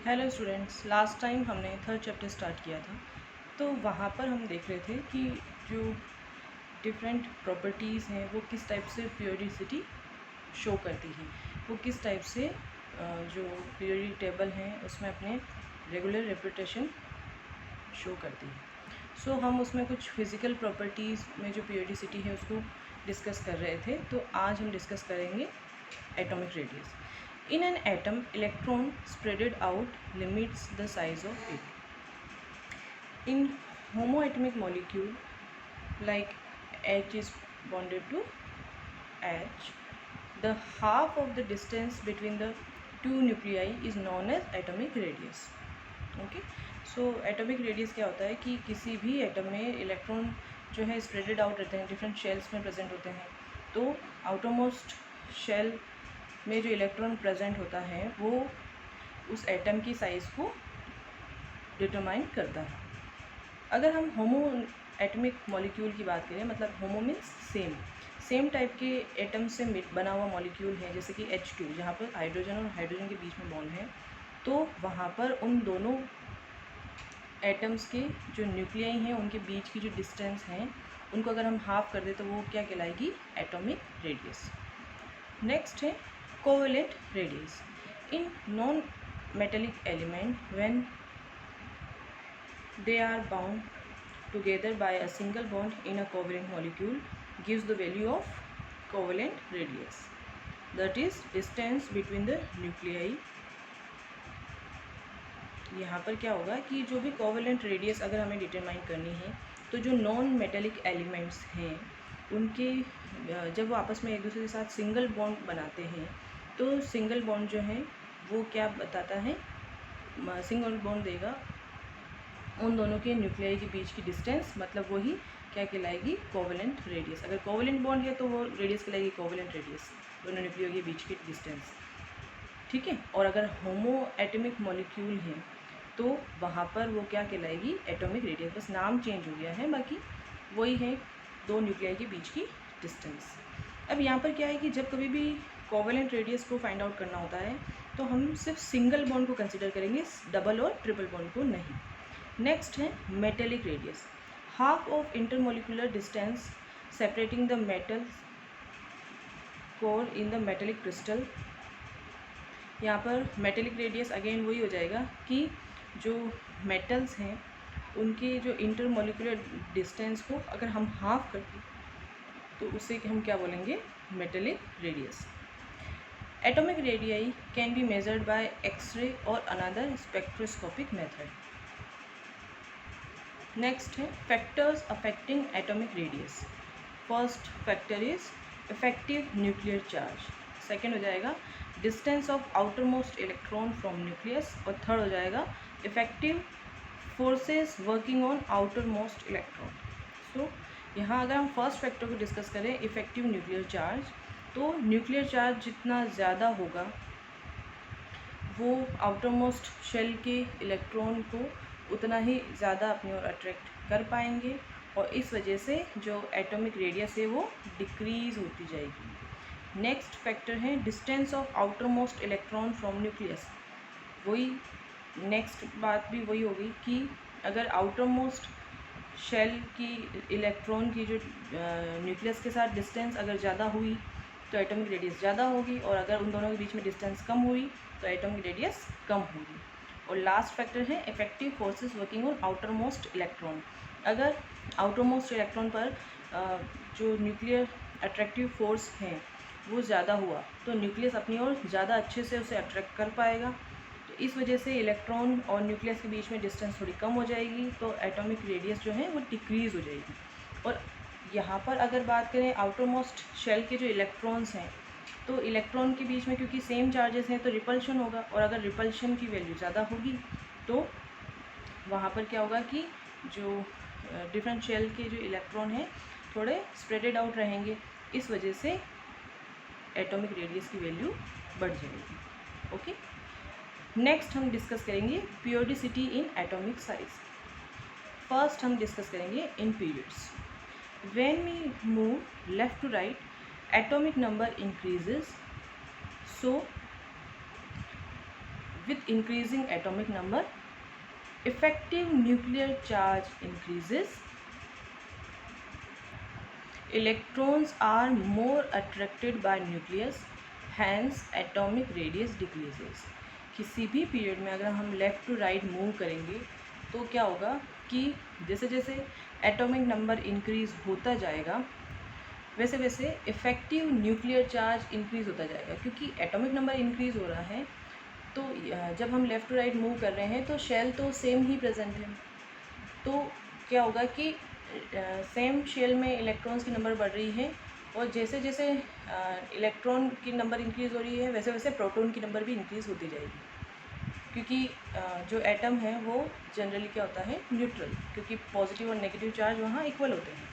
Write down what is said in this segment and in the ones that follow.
Hello students, last time हमने third chapter start किया था। तो वहाँ पर हम देख रहे थे कि जो डिफरेंट प्रॉपर्टीज़ हैं वो किस टाइप से पीरियोडिसिटी शो करती हैं, वो किस टाइप से जो पीरियोडिक टेबल हैं उसमें अपने रेगुलर रेपिटेशन शो करती है। सो हम उसमें कुछ फिज़िकल प्रॉपर्टीज़ में जो पीरियोडिसिटी है उसको डिस्कस कर रहे थे। तो आज हम डिस्कस करेंगे atomic radius. In an atom, electron spreaded out limits the size of it. In homoatomic molecule, like H is bonded to H, the half of the distance between the two nuclei is known as atomic radius. Okay, so atomic radius क्या होता है कि किसी भी atom में electron जो है spreaded out रहते हैं, डिफरेंट शेल्स में प्रेजेंट होते हैं। तो आउटरमोस्ट शेल में जो इलेक्ट्रॉन प्रेजेंट होता है वो उस एटम की साइज़ को डिटरमाइन करता है। अगर हम होमो एटमिक मॉलिक्यूल की बात करें, मतलब होमो मीन्स सेम टाइप के एटम से बना हुआ मॉलिक्यूल है, जैसे कि H2 जहाँ पर हाइड्रोजन और हाइड्रोजन के बीच में बॉन्ड है, तो वहाँ पर उन दोनों एटम्स के जो न्यूक्लियाई हैं उनके बीच की जो डिस्टेंस है उनको अगर हम हाफ कर दें तो वो क्या कहलाएगी? Atomic radius. नेक्स्ट है covalent radius. In non metallic element when they are bound together by a single bond in a covalent molecule gives the value of covalent radius, that is distance between the nuclei। यहाँ पर क्या होगा कि जो भी covalent radius अगर हमें determine करनी है तो जो नॉन मेटेलिक एलिमेंट्स हैं उनके जब वो आपस में एक दूसरे के साथ सिंगल बॉन्ड बनाते हैं तो सिंगल बॉन्ड जो है वो क्या बताता है? सिंगल बॉन्ड देगा उन दोनों के न्यूक्लियाई के बीच की डिस्टेंस, मतलब वही क्या कहलाएगी? Covalent radius. अगर कोवेलेंट बॉन्ड है तो वो रेडियस कहलाएगी कोवेलेंट रेडियस, दोनों न्यूक्लियो के बीच की डिस्टेंस। ठीक है। और अगर होमो एटमिक मॉलिक्यूल है तो वहाँ पर वो क्या कहलाएगी? Atomic radius. बस नाम चेंज हो गया है, बाकी वही है दो न्यूक्लियाई के बीच की डिस्टेंस। अब यहाँ पर क्या है कि जब कभी भी कोवेलेंट रेडियस को फाइंड आउट करना होता है तो हम सिर्फ सिंगल बॉन्ड को कंसिडर करेंगे, डबल और ट्रिपल बॉन्ड को नहीं। नेक्स्ट है metallic radius. Half of intermolecular distance separating the metal core in the metallic crystal. यहाँ पर मेटेलिक रेडियस अगेन वही हो जाएगा कि जो मेटल्स हैं उनके जो इंटरमोलिकुलर डिस्टेंस को अगर हम हाफ कर दें तो उसे हम क्या बोलेंगे? Metallic radius. Atomic radii can be measured by x ray और अनदर स्पेक्ट्रोस्कोपिक मेथड। नेक्स्ट है factors affecting atomic radius. First factor is effective nuclear charge, second हो जाएगा distance of outermost electron from nucleus, और third हो जाएगा effective forces working on outermost electron. So यहाँ अगर हम first factor को डिस्कस करें, इफेक्टिव न्यूक्लियर चार्ज, तो न्यूक्लियर चार्ज जितना ज़्यादा होगा वो आउटर मोस्ट शेल के इलेक्ट्रॉन को उतना ही ज़्यादा अपनी ओर अट्रैक्ट कर पाएंगे, और इस वजह से जो एटॉमिक रेडियस है वो डिक्रीज़ होती जाएगी। नेक्स्ट फैक्टर है distance of outermost electron from nucleus. वही नेक्स्ट बात भी वही होगी कि अगर आउटर मोस्ट शेल की इलेक्ट्रॉन की जो न्यूक्लियस के साथ डिस्टेंस अगर ज़्यादा हुई तो एटॉमिक रेडियस ज़्यादा होगी, और अगर उन दोनों के बीच में डिस्टेंस कम हुई तो एटॉमिक रेडियस कम होगी। और लास्ट फैक्टर है effective forces working on outermost electron. अगर आउटर मोस्ट इलेक्ट्रॉन पर जो न्यूक्लियर अट्रैक्टिव फोर्स है वो ज़्यादा हुआ तो न्यूक्लियस अपनी ओर ज़्यादा अच्छे से उसे अट्रैक्ट कर पाएगा, तो इस वजह से इलेक्ट्रॉन और न्यूक्लियस के बीच में डिस्टेंस थोड़ी कम हो जाएगी, तो एटॉमिक रेडियस जो है वो डिक्रीज़ हो जाएगी। और यहाँ पर अगर बात करें आउटर मोस्ट शेल के जो इलेक्ट्रॉन्स हैं, तो इलेक्ट्रॉन के बीच में क्योंकि सेम चार्जेस हैं तो रिपल्शन होगा, और अगर रिपल्शन की वैल्यू ज़्यादा होगी तो वहाँ पर क्या होगा कि जो डिफरेंट शेल के जो इलेक्ट्रॉन हैं थोड़े स्प्रेडेड आउट रहेंगे, इस वजह से एटॉमिक रेडियस की वैल्यू बढ़ जाएगी। ओके, नेक्स्ट हम डिस्कस करेंगे periodicity in atomic size. First हम डिस्कस करेंगे इन periods. When we move left to right, atomic number increases. So with increasing atomic number. Effective nuclear charge increases. Electrons are more attracted by nucleus, hence atomic radius decreases. किसी भी period में अगर हम left to right move करेंगे तो क्या होगा कि जैसे जैसे एटॉमिक नंबर इंक्रीज़ होता जाएगा वैसे वैसे इफ़ेक्टिव न्यूक्लियर चार्ज इंक्रीज़ होता जाएगा, क्योंकि एटॉमिक नंबर इंक्रीज़ हो रहा है तो जब हम लेफ़्ट टू राइट मूव कर रहे हैं तो शेल तो सेम ही प्रेजेंट है, तो क्या होगा कि सेम शेल में इलेक्ट्रॉन्स की नंबर बढ़ रही है और जैसे जैसे इलेक्ट्रॉन की नंबर इंक्रीज़ हो रही है वैसे वैसे प्रोटॉन की नंबर भी इंक्रीज़ होती जाएगी, क्योंकि जो एटम है वो जनरली क्या होता है न्यूट्रल, क्योंकि पॉजिटिव और नेगेटिव चार्ज वहाँ इक्वल होते हैं।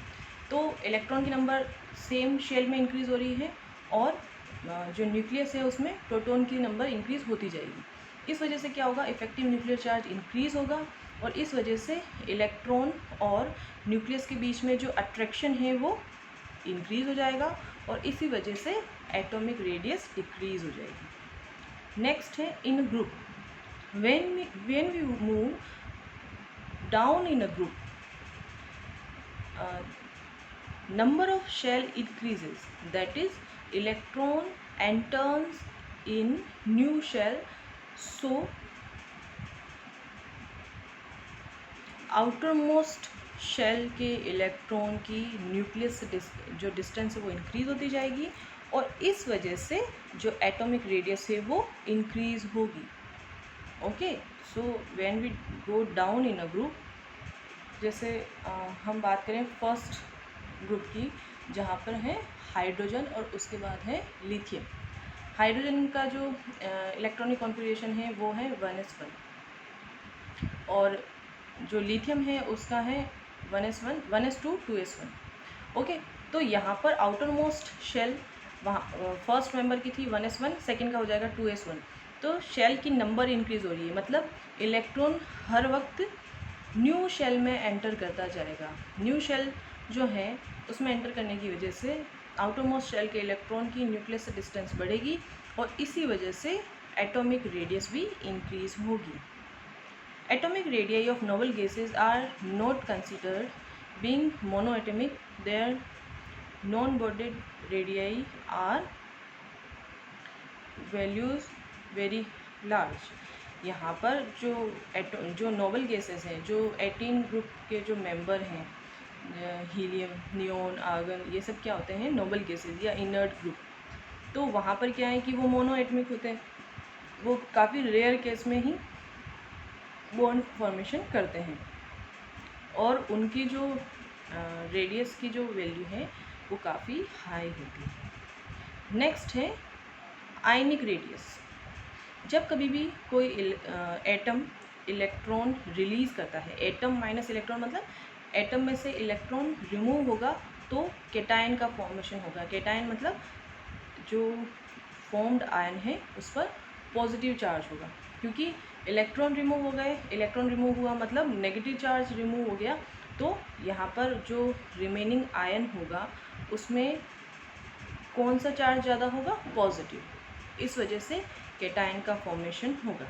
तो इलेक्ट्रॉन की नंबर सेम शेल में इंक्रीज़ हो रही है और जो न्यूक्लियस है उसमें प्रोटॉन की नंबर इंक्रीज़ होती जाएगी। इस वजह से क्या होगा, इफेक्टिव न्यूक्लियर चार्ज इंक्रीज़ होगा और इस वजह से इलेक्ट्रॉन और न्यूक्लियस के बीच में जो अट्रैक्शन है वो इंक्रीज़ हो जाएगा और इसी वजह से एटॉमिक रेडियस डिक्रीज़ हो जाएगी। नेक्स्ट है इन group. when we move down in a group, number of shell increases, that is electron enters in new shell, so outermost shell के इलेक्ट्रॉन की न्यूक्लियस से जो डिस्टेंस है वो इंक्रीज़ होती जाएगी और इस वजह से जो एटॉमिक रेडियस है वो इंक्रीज़ होगी। Okay, so when we go down in a group, जैसे हम बात करें फर्स्ट ग्रुप की जहाँ पर है हाइड्रोजन और उसके बाद है लिथियम। हाइड्रोजन का जो इलेक्ट्रॉनिक कॉन्फ़िगरेशन है वो है 1s1 और जो लिथियम है उसका है 1s1, 1s2, 2s1। ओके, तो यहाँ पर आउटर मोस्ट शेल वहाँ फर्स्ट मेंबर की थी 1s1, सेकेंड का हो जाएगा 2s1, तो शेल की नंबर इंक्रीज़ हो रही है, मतलब इलेक्ट्रॉन हर वक्त न्यू शेल में एंटर करता जाएगा। न्यू शेल जो है उसमें एंटर करने की वजह से आउटर मोस्ट शेल के इलेक्ट्रॉन की न्यूक्लियस से डिस्टेंस बढ़ेगी और इसी वजह से एटॉमिक रेडियस भी इंक्रीज़ होगी। Atomic radii of noble gases are not considered being monoatomic, their non bonded radii are values very large. यहाँ पर जो नोबल गैसेस हैं, जो 18 ग्रुप के जो मेंबर हैं, हीलियम, नियोन, आर्गन, ये सब क्या होते हैं नोबल गैसेस या इनर्ट ग्रुप। तो वहाँ पर क्या है कि वो मोनोएटमिक होते हैं, वो काफ़ी रेयर केस में ही बॉन्ड फॉर्मेशन करते हैं और उनकी जो रेडियस की जो वैल्यू है वो काफ़ी हाई होती है। नेक्स्ट है आयनिक रेडियस। जब कभी भी कोई एटम इलेक्ट्रॉन रिलीज़ करता है, एटम माइनस इलेक्ट्रॉन मतलब एटम में से इलेक्ट्रॉन रिमूव होगा तो केटायन का फॉर्मेशन होगा। केटायन मतलब जो फॉर्म्ड आयन है उस पर पॉजिटिव चार्ज होगा, क्योंकि इलेक्ट्रॉन रिमूव हो गए, इलेक्ट्रॉन रिमूव हुआ मतलब नेगेटिव चार्ज रिमूव हो गया, तो यहाँ पर जो रिमेनिंग आयन होगा उसमें कौन सा चार्ज ज़्यादा होगा, पॉजिटिव, इस वजह से केटायन का फॉर्मेशन होगा।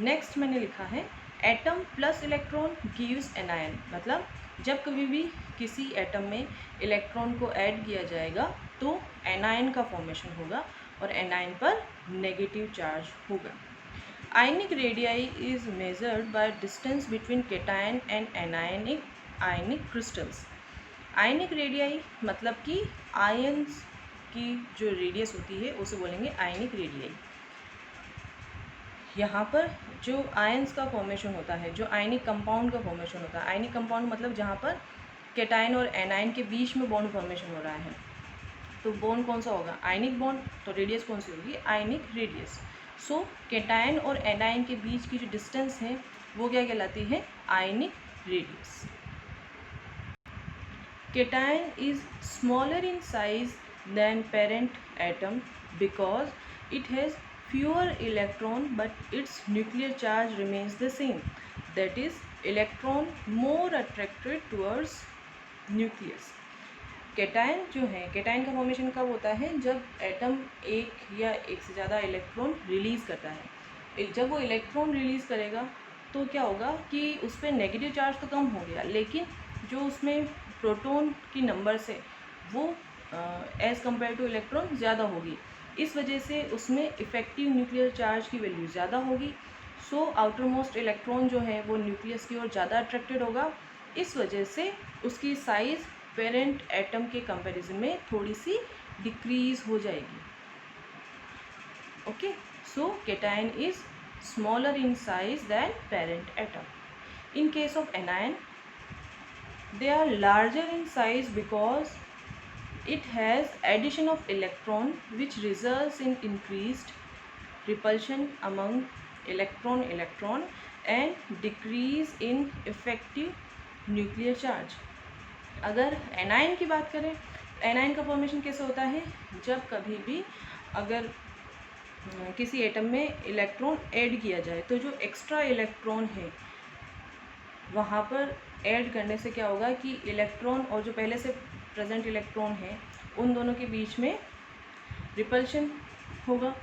नेक्स्ट मैंने लिखा है atom plus electron gives an ion, मतलब जब कभी भी किसी एटम में इलेक्ट्रॉन को ऐड किया जाएगा तो एनायन का फॉर्मेशन होगा और एनायन पर नेगेटिव चार्ज होगा। Ionic radii is measured by distance between cation and anionic ionic crystals. Ionic radii मतलब कि आयन्स की जो रेडियस होती है उसे बोलेंगे आयनिक रेडियाई। यहाँ पर जो आयन्स का फॉर्मेशन होता है, जो आयनिक कंपाउंड का फॉर्मेशन होता है, आयनिक कंपाउंड मतलब जहाँ पर केटायन और एनायन के बीच में बॉन्ड फॉर्मेशन हो रहा है, तो बॉन्ड कौन सा होगा, आयनिक बॉन्ड, तो रेडियस कौन सी होगी, आयनिक रेडियस। सो केटायन और एनायन के बीच की जो डिस्टेंस है वो क्या कहलाती है, ionic radius. Cation is smaller in size than parent atom because it has fewer electron but its nuclear charge remains the same, that is electron more attracted towards nucleus। Cation जो है, cation का formation कब होता है, जब atom एक या एक से ज़्यादा इलेक्ट्रॉन रिलीज़ करता है, जब वो इलेक्ट्रॉन रिलीज़ करेगा तो क्या होगा कि उस पर नेगेटिव चार्ज तो कम हो गया, लेकिन जो उसमें प्रोटॉन की नंबर्स है वो एज़ कम्पेयर टू इलेक्ट्रॉन ज़्यादा होगी। इस वजह से उसमें इफ़ेक्टिव न्यूक्लियर चार्ज की वैल्यू ज़्यादा होगी। सो आउटर मोस्ट इलेक्ट्रॉन जो है वो न्यूक्लियस की ओर ज़्यादा अट्रैक्टेड होगा। इस वजह से उसकी साइज़ पेरेंट एटम के कंपैरिजन में थोड़ी सी डिक्रीज़ हो जाएगी। Okay, so cation is smaller in size than parent atom. In case of anion, they are larger in size because it has addition of electron which results in increased repulsion among electron and decrease in effective nuclear charge. अगर anion की बात करें, anion का formation कैसे होता है, जब कभी भी अगर किसी एटम में इलेक्ट्रॉन ऐड किया जाए तो जो एक्स्ट्रा इलेक्ट्रॉन है वहाँ पर ऐड करने से क्या होगा कि इलेक्ट्रॉन और जो पहले से प्रेजेंट इलेक्ट्रॉन है उन दोनों के बीच में रिपल्शन होगा।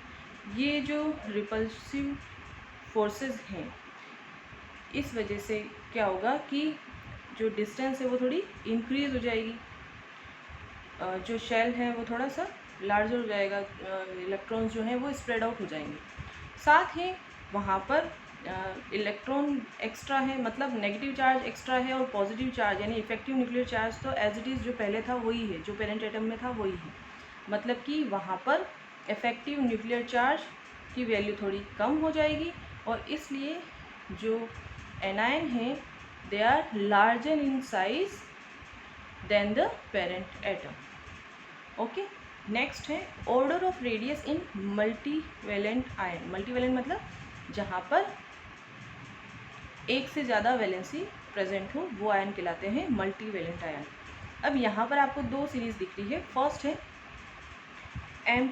ये जो रिपल्सिव फोर्सेस हैं इस वजह से क्या होगा कि जो डिस्टेंस है वो थोड़ी इंक्रीज़ हो जाएगी, जो शेल है वो थोड़ा सा लार्जर हो जाएगा, इलेक्ट्रॉन्स जो हैं वो स्प्रेड आउट हो जाएंगे। साथ ही वहाँ पर इलेक्ट्रॉन एक्स्ट्रा है, मतलब नेगेटिव चार्ज एक्स्ट्रा है और पॉजिटिव चार्ज यानी इफेक्टिव न्यूक्लियर चार्ज तो एज इट इज़ जो पहले था वही है, जो पेरेंट एटम में था वही है। मतलब कि वहाँ पर इफेक्टिव न्यूक्लियर चार्ज की वैल्यू थोड़ी कम हो जाएगी और इसलिए जो एनायन है they are larger in size than the parent atom. Okay, next है order of radius in multivalent ion. Multivalent मतलब जहाँ पर एक से ज़्यादा वैलेंसी प्रेजेंट हो वो आयन कहलाते हैं मल्टीवैलेंट आयन। अब यहाँ पर आपको दो सीरीज़ दिख रही है। फर्स्ट है M+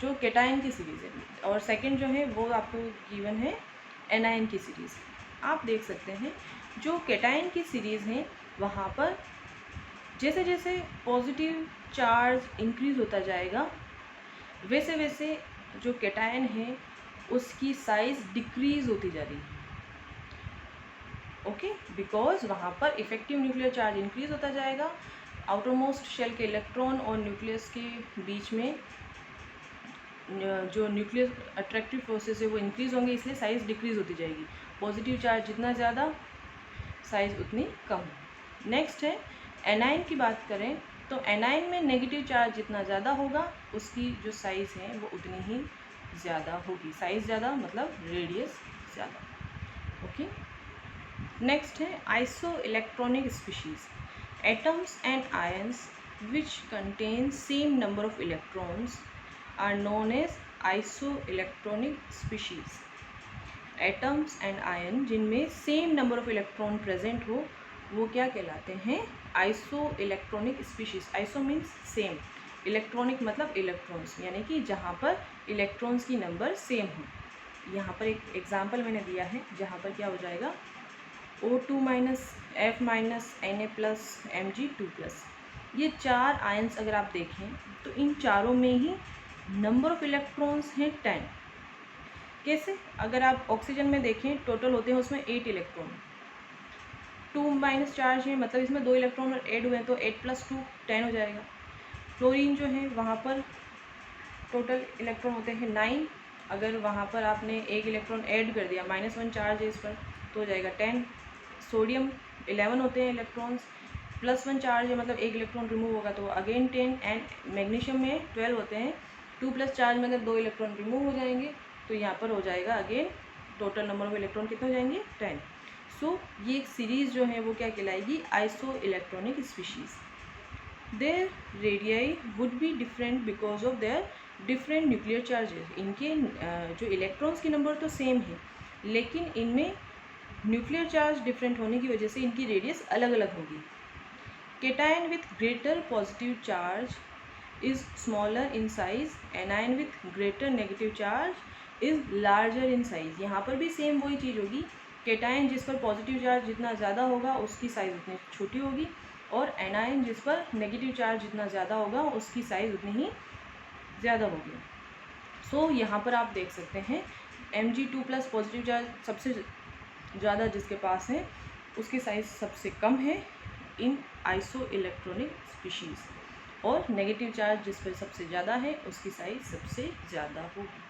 जो केटायन की सीरीज़ है और सेकंड जो है वो आपको गिवन है एनायन की सीरीज़। आप देख सकते हैं जो केटायन की सीरीज़ है वहाँ पर जैसे जैसे पॉजिटिव चार्ज इंक्रीज़ होता जाएगा वैसे वैसे जो केटायन है उसकी साइज़ डिक्रीज़ होती जा रही है। ओके, बिकॉज वहाँ पर इफेक्टिव न्यूक्लियर चार्ज इंक्रीज़ होता जाएगा, आउटर मोस्ट शेल के इलेक्ट्रॉन और न्यूक्लियस के बीच में जो न्यूक्लियर अट्रैक्टिव फोर्सेस है वो इंक्रीज़ होंगे, इसलिए साइज़ डिक्रीज़ होती जाएगी। पॉजिटिव चार्ज जितना ज़्यादा साइज़ उतनी कम। नेक्स्ट है एनायन की बात करें तो एनायन में नेगेटिव चार्ज जितना ज़्यादा होगा उसकी जो साइज़ है वो उतनी ही ज़्यादा होगी। साइज़ ज़्यादा मतलब रेडियस ज़्यादा। ओके, नेक्स्ट है isoelectronic species. Atoms and ions which contain same number of electrons are known as isoelectronic species. Atoms and ion जिनमें same number of electron present हो वो क्या कहलाते हैं, isoelectronic species. Iso means same, electronic मतलब electrons, यानी कि जहाँ पर इलेक्ट्रॉन्स की नंबर सेम हो। यहाँ पर एक एग्जांपल मैंने दिया है जहाँ पर क्या हो जाएगा O2- F- Na+ Mg2+। ये चार आयन्स अगर आप देखें तो इन चारों में ही नंबर ऑफ़ इलेक्ट्रॉन्स हैं 10। कैसे, अगर आप ऑक्सीजन में देखें टोटल होते हैं उसमें 8 इलेक्ट्रॉन, 2- चार्ज है मतलब इसमें 2 इलेक्ट्रॉन ऐड हुए हैं तो 8 + 2 10 हो जाएगा। क्लोरीन जो है वहाँ पर टोटल इलेक्ट्रॉन होते हैं 9, अगर वहाँ पर आपने एक इलेक्ट्रॉन ऐड कर दिया -1 चार्ज है इस पर तो हो जाएगा 10। सोडियम 11 होते हैं इलेक्ट्रॉन्स, +1 चार्ज है मतलब एक इलेक्ट्रॉन रिमूव होगा तो अगेन 10। एंड मैग्नीशियम में 12 होते हैं, 2+ चार्ज मतलब 2 इलेक्ट्रॉन रिमूव हो जाएंगे तो यहाँ पर हो जाएगा again total number of electron कितने हो जाएंगे 10। सो ये एक सीरीज़ जो है वो क्या कहलाएगी, isoelectronic species. Their radii would be different because of their different nuclear charges. इनके जो इलेक्ट्रॉन्स की नंबर तो सेम है लेकिन इनमें न्यूक्लियर चार्ज डिफरेंट होने की वजह से इनकी रेडियस अलग अलग होगी। Cation with greater positive charge is smaller in size, anion with greater negative charge is larger in size. यहाँ पर भी सेम वही चीज़ होगी, केटायन जिस पर पॉजिटिव चार्ज जितना ज़्यादा होगा उसकी साइज़ उतनी छोटी होगी और एनायन जिस पर नेगेटिव चार्ज जितना ज़्यादा होगा उसकी साइज़ उतनी ही ज़्यादा होगी। सो यहाँ पर आप देख सकते हैं Mg2+ पॉजिटिव चार्ज सबसे ज़्यादा जिसके पास है उसकी साइज़ सबसे कम है इन आइसो इलेक्ट्रॉनिक स्पीशीज़, और नेगेटिव चार्ज जिस पर सबसे ज़्यादा है उसकी साइज़ सबसे ज़्यादा होगी।